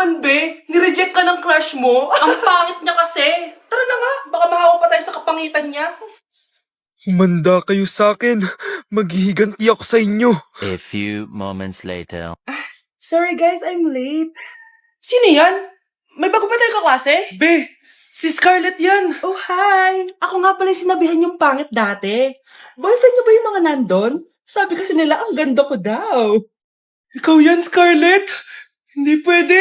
naman, be. Nireject ka ng crush mo. Ang pangit niya kasi. Tara na nga, baka mahawa pa tayo sa kapangitan niya. Humanda kayo sa akin. Maghihiganti ako sa inyo. A few moments later. Sorry guys, I'm late. Sino yan? May bago ba tayong kaklase? Be, si Scarlett yan. Oh, hi. Ako nga pala yung sinabihan yung pangit dati. Boyfriend niyo ba yung mga nandun? Sabi kasi nila, ang ganda ko daw. Ikaw yan, Scarlett? Hindi pwede.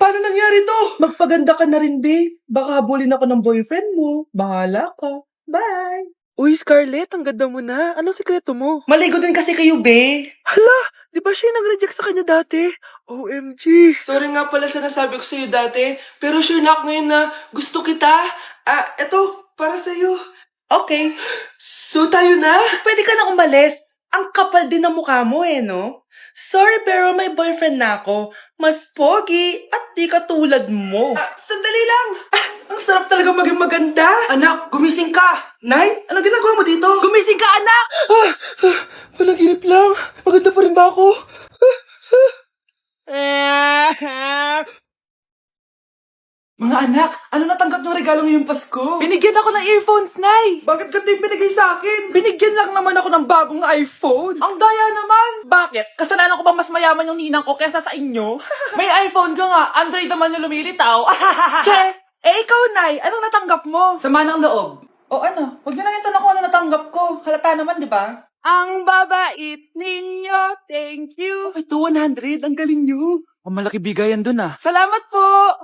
Paano nangyari to? Magpaganda ka na rin, be. Baka habulin ako ng boyfriend mo. Bahala ka. Bye. Uy, Scarlett, ang ganda mo na. Anong sikreto mo? Maligo din kasi kayo, be. Hala, di ba siya yung nag-reject sa kanya dati? OMG. Sorry nga pala sa nasabi ko sa'yo dati, pero sure na ako ngayon na gusto kita. Eto, para sa'yo. Okay. So tayo na? Pwede ka na umalis. Ang kapal din ng mukha mo no? Sorry pero may boyfriend na ako. Mas pogi at di katulad mo. Sandali lang. Ang sarap talaga maging maganda. Anak, gumising ka. Nay, anong ginagawa mo dito? Gumising ka, anak! Panaginip lang. Maganda pa rin ba ako? Mga anak, ano natanggap ng regalo ngayong Pasko? Binigyan ako ng earphones, Nay! Bakit ganito yung binigay sa akin? Binigyan lang naman ako ng bagong iPhone. Ang daya naman! Bakit? Kasalanan ko ba mas mayaman yung ninang ko kesa sa inyo? May iPhone ka nga, Android naman yung lumilitaw. Che! Ikaw, Nay, anong natanggap mo? Sama ng loob. O ano, huwag niyo lang yung tanong kung ano natanggap ko. Halata naman, di ba? Ang babait ninyo, thank you. Ay, 200, ang galing nyo. Ang malaki bigayan dun Salamat po!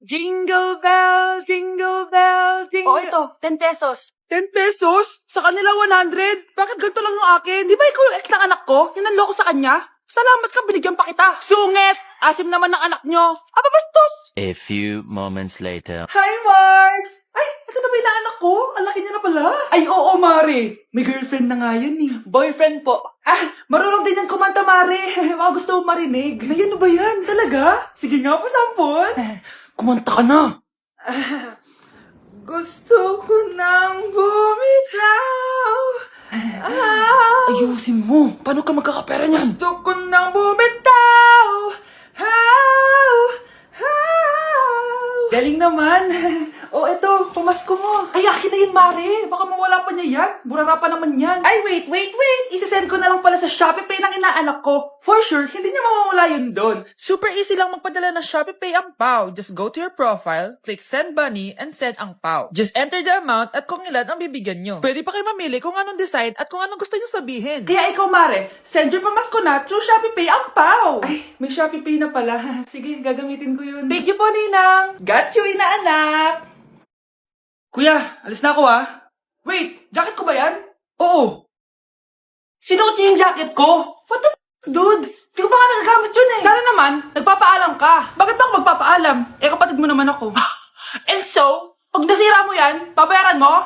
Jingle bell, jingle bell, jingle... ito, 10 pesos. 10 pesos? Sa kanila 100? Bakit ganito lang yung akin? Di ba ikaw yung ex ng anak ko? Yung nanloko sa kanya? Salamat ka, binigyan pa kita. Sungit! Asim naman ng anak nyo. Bastos! A few moments later. Hi, Mars! Ay, ito na ba yung anak ko? Ang laki niya na pala. Ay, oo, Mari. May girlfriend na nga yan eh. Boyfriend po. Marunong din yan kumanta, Mari. Baka gusto mo marinig. Na yan ba yan? Talaga? Sige nga po, sampol. Kumanta ka na. Gusto ko nang bumitaw. Ayusin mo. Paano ka magkakapera niyan? Gusto ko nang bumitaw. Galing naman. Eto, pamasko mo. Ay, akin na yun, Mare. Baka mawala pa niya yan. Burara pa naman yan. Ay, wait. Isisend ko na lang pala sa Shopee Pay ng inaanak ko. For sure, hindi niya mawawala yun doon. Super easy lang magpadala ng Shopee Pay ang PAW. Just go to your profile, click Send Money, and send ang PAW. Just enter the amount at kung ilan ang bibigyan nyo. Pwede pa kayo mamili kung anong design at kung anong gusto nyo sabihin. Kaya ikaw, Mare, send your pamasko na through Shopee Pay ang PAW. Ay, may Shopee Pay na pala. Sige, gagamitin ko yun. Thank you po, Ninang. Got you, inaanak. Kuya, alis na ako Wait, jacket ko ba yan? Oo. Sinuot niyo yung jacket ko? What the dude? Di ko pa nga nagagamit yun Sana naman, nagpapaalam ka. Bakit ba ako magpapaalam? Kapatid mo naman ako. And so, pag nasira mo yan, babayaran mo?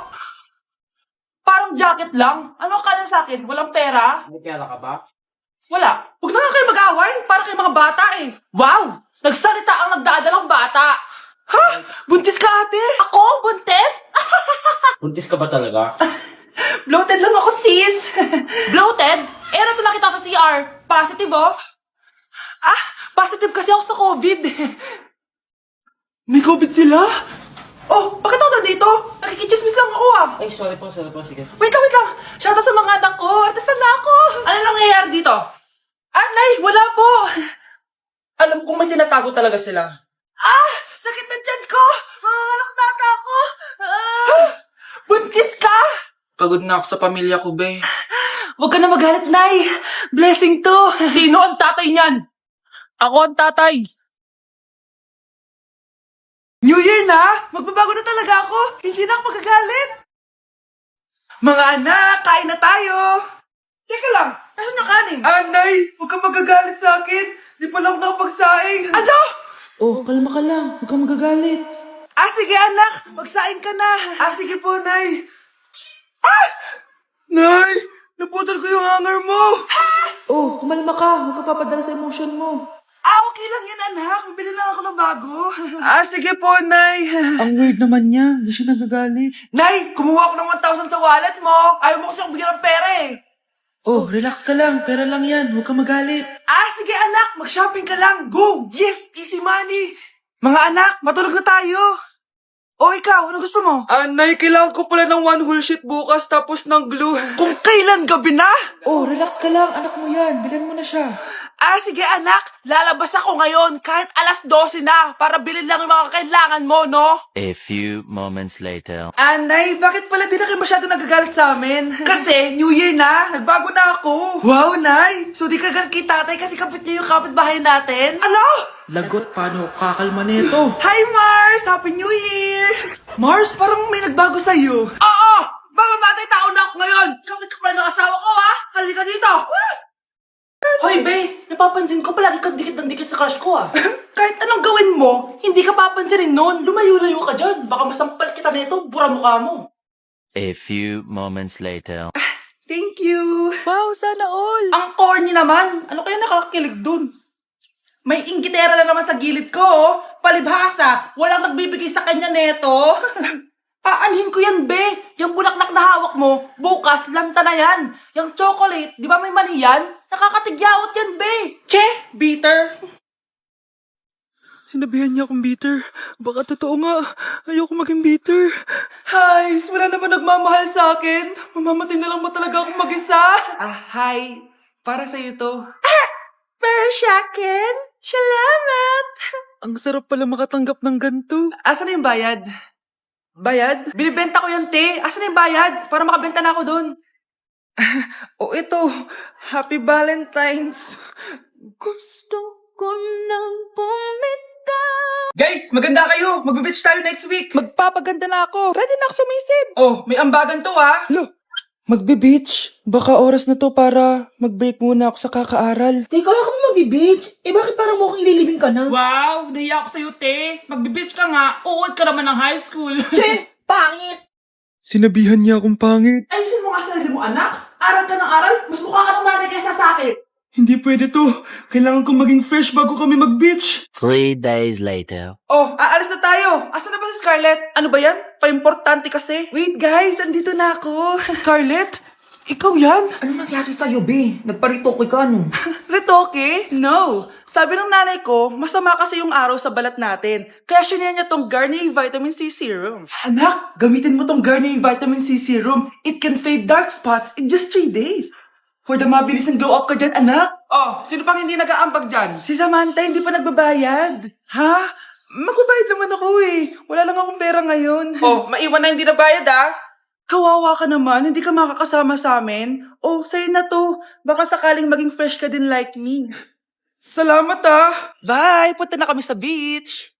Parang jacket lang. Ano ka na sa akin? Walang pera? May pera ka ba? Wala. Huwag na nga kayo mag-away. Para kayo mga bata Wow! Nagsalita ang nagdadalang bata. Ha? Buntis ka, ate? Ako? Buntis? Buntis ka ba talaga? Bloated lang ako, sis. Bloated? Ano nakita ko sa CR? Positive, positive kasi ako sa COVID. May COVID sila? Bakit ako nandito? Nakikichismis lang ako, Ay, sorry po, sige. Wait lang. Shoutout sa mga anak ko. Artisan na ako. Ano nangyayari dito? Nay, wala po. Alam kong may tinatago talaga sila. Sakit na tiyan ko. Manganganak na ata ako. Buntis ka? Pagod na ako sa pamilya ko, be. Huwag ka na magalit, Nay. Blessing to. Sino ang tatay niyan? Ako ang tatay. New Year na? Magbabago na talaga ako. Hindi na ako magagalit. Mga anak, kain na tayo. Teka lang, nasan yung kanin? Nay, huwag kang magagalit sa akin. Di pa lang nakapagsaing. Ano? Kalma ka lang. Huwag kang magagalit. Sige anak. Magsaing ka na. Sige po, Nay. Nay! Naputol ko yung hanger mo! Kumalma ka. Huwag ka papadala sa emotion mo. Okay lang yan, anak. Bibili lang ako ng bago. Sige po, Nay. Ang weird naman niya. Hindi siya nagagalit. Nay, kumuha ako ng 1,000 sa wallet mo. Ayaw mo kasi akong bigyan ng pera Oh, relax ka lang. Pera lang yan. Huwag kang magalit. Ah, sige anak. Mag-shopping ka lang. Go! Yes! Easy money! Mga anak, matulog na tayo. O ikaw, ano gusto mo? Nay, kailangan ko pala ng one whole sheet bukas tapos ng glue. Kung kailan gabi na? Oh, relax ka lang. Anak mo yan. Bilhan mo na siya. Ah, sige anak. Lalabas ako ngayon kahit alas 12 na para bilhin lang yung mga kailangan mo, no? A few moments later. Anay, bakit pala di na kayo masyado nagagalit sa amin? Kasi, New Year na, nagbago na ako. Wow, Nay! So di ka galit kay tatay kasi kapit niya yung kapitbahay natin? Ano? Lagot, paano kakalma nito? Hi, Mars! Happy New Year! Mars, parang may nagbago sa'yo. Oo! Mamamatay tao na ako ngayon! Kapit ka pala ng asawa ko, ha? Halika dito! Hoy, Be! Napapansin ko palagi ka dikit ng dikit sa crush ko, ah. Kahit anong gawin mo, hindi ka papansinin nun. Lumayo-layo ka dyan. Baka masampal kita nito, bura mukha mo. A few moments later. Thank you! Wow, sana all! Ang corny naman! Ano kaya nakakakilig dun? May inggitera na naman sa gilid ko, oh. Palibhasa, walang nagbibigay sa kanya neto. Aanhin ko yan, Be. Yung bulaklak na hawak mo, bukas, lanta na yan. Yung chocolate, di ba may mani yan? Nakakatigyawat yan, Be. Che, bitter. Sinabihan niya akong bitter. Baka totoo nga. Ayoko maging bitter. Hi, wala naman nagmamahal sa akin. Mamamatay na lang ba talaga akong mag-isa? Hi. Para sa'yo to. Para sa akin? Salamat. Ang sarap pala makatanggap ng ganito. Asan na yung bayad? Bayad? Binibenta ko yan, te. Asan na yung bayad? Para makabenta na ako doon. Ito. Happy Valentine's. Gusto ko nang bumitaw. Guys, maganda kayo. Magbe-beach tayo next week. Magpapaganda na ako. Ready na ako sumisid. Oh, may ambagan to, ha? Lo, magbe-beach. Baka oras na to para mag-break muna ako sa kakaaral. Teka, kaya ka ba mag-beach? Bakit parang mukhang ililibing ka na? Wow, nahiya ako sa'yo, te. Magbe-beach ka nga. Uod ka naman ng high school. Che, pangit! Sinabihan niya akong pangit. Ayusin mo nga sarili mo, anak. Aral ka ng aral. Mas mukha ka ng nanay kaysa sa akin. Hindi pwede to. Kailangan kong maging fresh bago kami mag-beach. 3 days later. Oh, aalis na tayo. Asan na ba si Scarlett? Ano ba yan? Pa-importante kasi. Wait guys, andito na ako. Scarlett? Ikaw yan? Ano nangyari sa'yo, Be? Nagparitokoy ka, no? Retoke? No. Sabi ng nanay ko, masama kasi yung araw sa balat natin. Kaya sinaya niya tong Garnier Vitamin C Serum. Anak, gamitin mo tong Garnier Vitamin C Serum. It can fade dark spots in just 3 days. For the mabilis and glow up ka dyan, anak. Oh, sino pang hindi nag-aambag dyan? Si Samantha hindi pa nagbabayad. Ha? Magbabayad naman ako eh. Wala lang akong pera ngayon. Oh, maiwan na hindi nabayad ah. Kawawa ka naman, hindi ka makakasama sa amin. Oh, sa'yo na to. Baka sakaling maging fresh ka din like me. Salamat ah. Bye, punta na kami sa beach.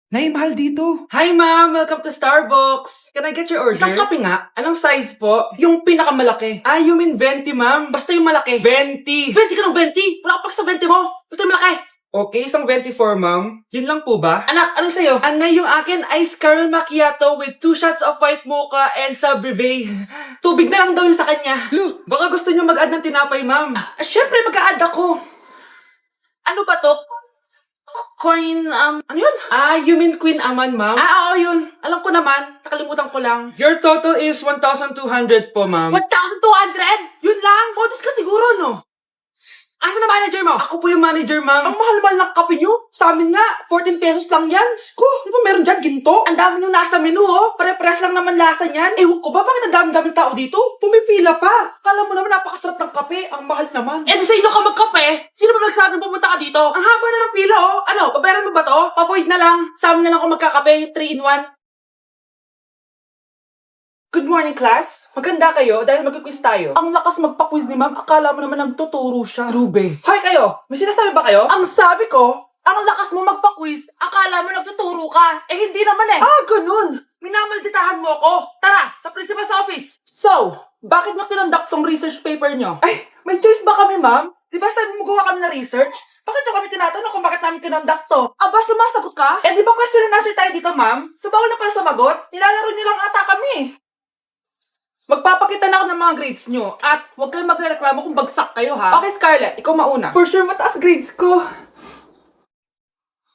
Nay, mahal dito. Hi ma'am, welcome to Starbucks. Can I get your order? Isang kape nga. Anong size po? Yung pinakamalaki. Ah, you mean 20 ma'am? Basta yung malaki. 20. 20 ka ng 20? Wala ka pa sa 20 mo. Basta yung malaki. Okay, isang 24 ma'am. Yun lang po ba? Anak, anong sa'yo? Anay, yung akin ice caramel macchiato with 2 shots of white mocha and sa brevet. Tubig na lang daw yun sa kanya. Lo, baka gusto niyo mag-add ng tinapay ma'am. Syempre mag-a-add ako. Ano ba to? Ano yun? Ah, you mean Queen Aman, ma'am? Ah, oo, yun. Alam ko naman. Nakalimutan ko lang. Your total is 1,200 po, ma'am. 1,200? Yun lang? Modest ka siguro, no? Asa na manager mo? Ako po yung manager, ma'am. Ang mahal-mahal ng kape nyo. Sa amin nga, 14 pesos lang yan. Ko, di ba meron dyan ginto? Ang dami nyo nasa menu, oh. Pare-press lang naman lasa niyan. Ewan ko ba, bakit ang dami-daming tao dito? Pumipila pa. Kala mo naman napakasarap ng kape. Ang mahal naman. Eh, di sa inyo ka magkape? Sino ba nagsabi pumunta ka dito? Ang haba na ng pila, oh. Ano, pabayaran mo ba to? Pa-void na lang. Sa amin na lang ako magkakape. 3-in-1. Good morning, class. Maganda kayo dahil mag-quiz tayo. Ang lakas magpa-quiz ni ma'am, akala mo naman nagtuturo siya. True, be. Hoy kayo, may sinasabi ba kayo? Ang sabi ko, ang lakas mo magpa-quiz, akala mo nagtuturo ka. Eh, hindi naman eh. Ah, ganun. Minamalditahan mo ako. Tara, sa principal's office. So, bakit nyo kinonduct tong research paper nyo? Ay, may choice ba kami, ma'am? Di ba sabi mo gawa kami na research? Bakit nyo kami tinatanong kung bakit namin kinonduct to? Aba, sumasagot ka? Eh, di ba question and answer tayo dito, ma'am? So, bawal na pala sumagot? Nilalaro nyo lang ata kami. Magpapakita na ako ng mga grades nyo at huwag kayong magreklamo kung bagsak kayo, ha? Okay, Scarlett, ikaw mauna. For sure, mataas grades ko.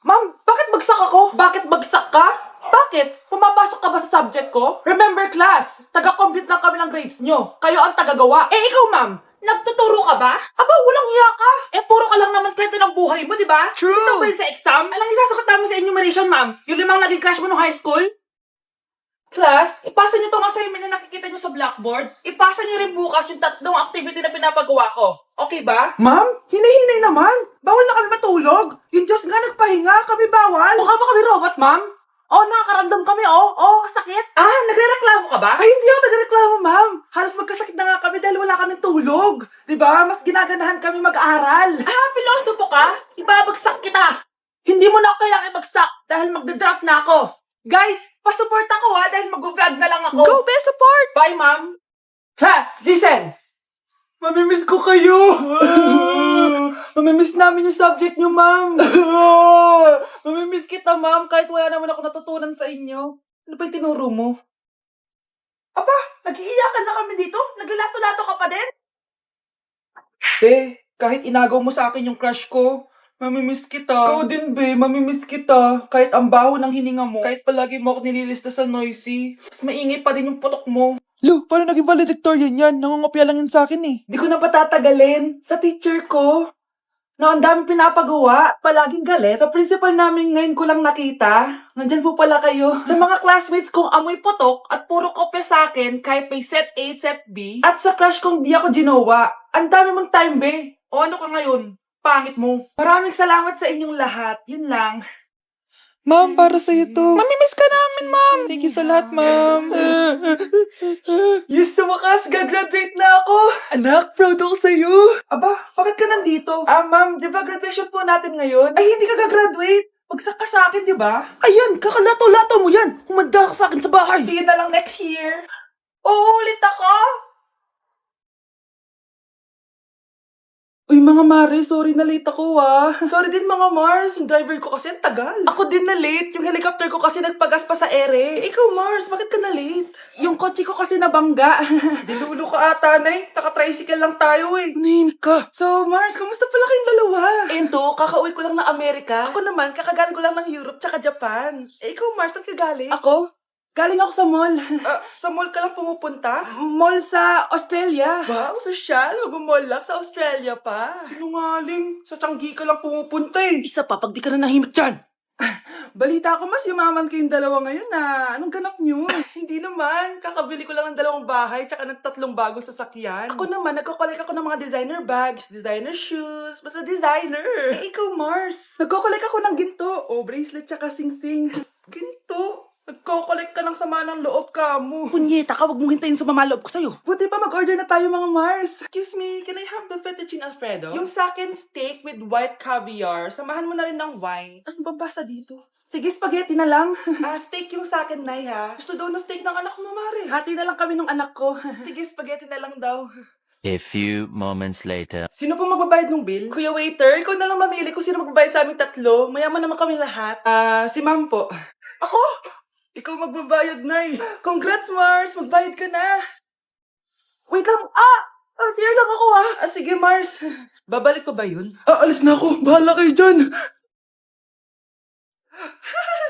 Ma'am, bakit bagsak ako? Bakit bagsak ka? Bakit? Bakit? Pumapasok ka ba sa subject ko? Remember class, taga-compute lang kami ng grades nyo. Kayo ang tagagawa. Eh ikaw ma'am, nagtuturo ka ba? Aba, walang iya ka. Eh puro ka lang naman kwento ng buhay mo, di ba? True. Ito ba yun sa exam? Alang isasagot namin sa enumeration ma'am. Yung 5 naging crush mo nung high school? Class, ipasa niyo tong assignment na nakikita niyo sa blackboard. Ipasa niyo rin bukas yung 3 activity na pinapagawa ko. Okay ba? Ma'am, hinay-hinay naman. Bawal na kami matulog. Yung Diyos nga nagpahinga, kami bawal. Mukha ba kami robot, ma'am? Oh, nakakaramdam kami, oh, sakit. Ah, nagrereklamo ka ba? Ay, hindi ako nagrereklamo, ma'am. Halos magkasakit na nga kami dahil wala kaming tulog. Diba? Mas ginaganahan kami mag-aral. Ah, pilosopo ka? Ibabagsak kita. Hindi mo na ako kailangan ibagsak dahil magda-drop na ako. Guys, pa-support ako ha dahil mag-vlog na lang ako. Go, be support! Bye, ma'am. Class, listen! Mamimiss ko kayo! Mamimiss namin yung subject nyo, ma'am! Mamimiss kita, ma'am, kahit wala naman ako natutunan sa inyo. Ano ba yung tinuro mo? Aba, nag-iiyakan na kami dito? Naglalato-lato ka pa din? Kahit inagaw mo sa akin yung crush ko, mamimiss kita. Ikaw din, be. Mamimiss kita. Kahit ang baho ng hininga mo. Kahit palagi mo ako nililista sa noisy. Mas maingay pa din yung putok mo. Lo, paano naging valedictorian yan? Nangungopia lang yun sa akin eh. Di ko na patatagalin. Sa teacher ko. Na ang dami pinapagawa. Palaging galit. Sa principal namin ngayon ko lang nakita. Nandyan po pala kayo. Sa mga classmates kong amoy putok at puro kopya sa akin kahit may set A, set B. At sa crush kong di ako ginawa. Ang dami mong time, be. O ano ka ngayon? Pangit mo. Maraming salamat sa inyong lahat. Yun lang. Ma'am, para sa'yo to. Mamimiss ka namin, ma'am. Thank you sa lahat, ma'am. Yes, sa wakas, gagraduate na ako. Anak, proud ako sa'yo. Aba, bakit ka nandito? Ma'am, di ba graduation po natin ngayon? Ay, hindi ka gagraduate. Bagsak ka sa akin, di ba? Ayan, kakalato-lato mo yan. Humanda ka sa akin sa bahay. See you na lang next year. Uulit ako. Uy, mga Mare, sorry na late ako Sorry din mga Mars, yung driver ko kasi ang tagal. Ako din na late, yung helicopter ko kasi nagpagas pa sa ere. Ikaw Mars, bakit ka na late? Yung kotse ko kasi nabangga. Dilulo ka ata, Nay. Taka-tricycle lang tayo eh. Nahimik ka. So Mars, kamusta pala kayong dalawa? Ento, kakauwi ko lang ng Amerika. Ako naman, kakagaling ko lang ng Europe tsaka Japan. Ikaw Mars, saan ka galing? Ako? Galing ako sa mall. Sa mall ka lang pumupunta? Mall sa Australia. Wow, sosyal. Mag-mall lang sa Australia pa. Sinungaling. Sa Changi ka lang pumupunta eh. Isa pa, pag di ka na nahimik dyan. Balita ko mas yumaman kayong dalawa ngayon Anong ganap nyo? Hindi naman. Kakabili ko lang ng 2 bahay tsaka ng 3 bagong sasakyan. Ako naman, nagko-collect ako ng mga designer bags, designer shoes, basta designer. Eh, ikaw Mars. Nagko-collect ako ng ginto. Bracelet tsaka sing-sing. Ginto? Nagko-collect ka ng sama ng loob ka mo. Punyeta ka, wag mong hintayin sa loob ko sa'yo. Buti pa mag-order na tayo mga Mars. Excuse me, can I have the fettuccine Alfredo? Yung second steak with white caviar. Samahan mo na rin ng wine. Ano ba basa dito? Sige, spaghetti na lang. Steak yung sa akin, Nay, ha? Gusto daw ng steak ng anak mo, Mare. Hati na lang kami ng anak ko. Sige, spaghetti na lang daw. A few moments later. Sino po magbabayad ng bill? Kuya waiter, ikaw na lang mamili kung sino magbabayad sa aming 3. Mayaman naman kami lahat. Si ma'am po. Ako? Ikaw magbabayad, Nay. Congrats, Mars. Magbayad ka na. Wait lang. CR lang ako, sige, Mars. Babalik pa ba yun? Alis na ako. Bahala kayo dyan.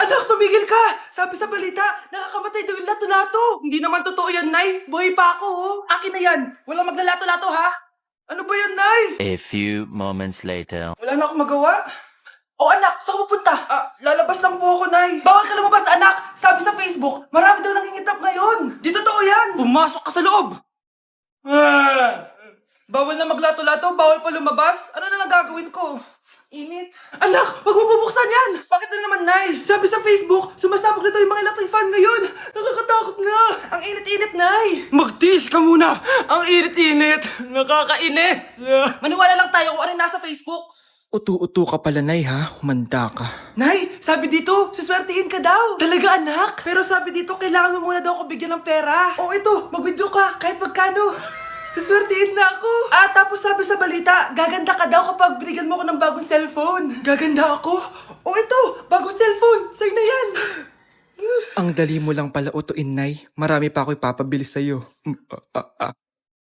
Anak, tumigil ka. Sabi sa balita, nakakamatay daw yung lato-lato. Hindi naman totoo yan, Nay. Buhay pa ako, Akin na yan. Walang maglalato-lato, ha? Ano ba yan, Nay? A few moments later. Wala na akong magawa. Anak, saan ka pupunta? Lalabas lang po ako, Nay. Bawal ka lumabas, anak. Sabi sa Facebook, marami daw nangingitap ngayon. Di totoo yan. Pumasok ka sa loob. Bawal na maglato-lato, bawal pa lumabas. Ano na lang gagawin ko? Init. Anak, wag mo bubuksan yan. Bakit na naman, Nay? Sabi sa Facebook, sumasabog na daw yung mga electric fan ngayon. Nakakatakot nga. Ang init-init, Nay. Magtiis ka muna. Ang init-init. Nakakainis. Maniwala lang tayo kung ano yung nasa Facebook. Utu-utu ka pala, Nay, ha? Humanda ka. Nay, sabi dito, siswertihin ka daw. Talaga, anak? Pero sabi dito, kailangan mo muna daw ako bigyan ng pera. Ito, mag-withdraw ka, kahit magkano. Siswertihin na ako. Tapos sabi sa balita, gaganda ka daw kapag binigyan mo ko ng bagong cellphone. Gaganda ako? Ito, bagong cellphone. Sa'yo na yan. Ang dali mo lang pala utuin, Nay. Marami pa ako ipapabili sa'yo.